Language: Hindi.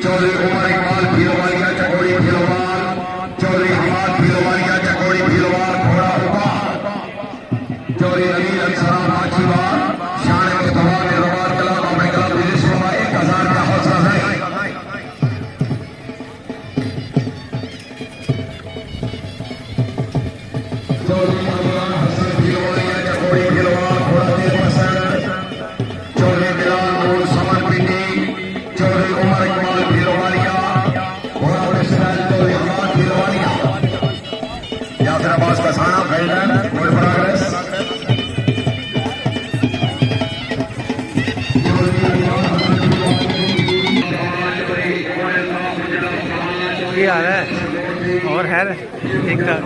चौधरी उमर इकबाल भीलवालिया चकोड़ी भीलवाल, चौधरी हमाद भीलवालिया चकोड़ी भीलवाल घोड़ा उबा, चौधरी अली अंसराम माछीवाल शान मुस्तफा निर्वाल क्लब अपने क्लब विदेश में 1000 का हौसला है। चौधरी अबुल हसन भीलवालिया चकोड़ी भीलवाल घोड़ा 13%, चौधरी बिलाल नूर समन पिंडी, चौधरी उमर इकबाल भीलवालिया घोड़ा president Chaudhary Hamad Bhilwalia, Yasir Abbas Kasana well done good progress. ये आ रहा है और है ठीक ठाक।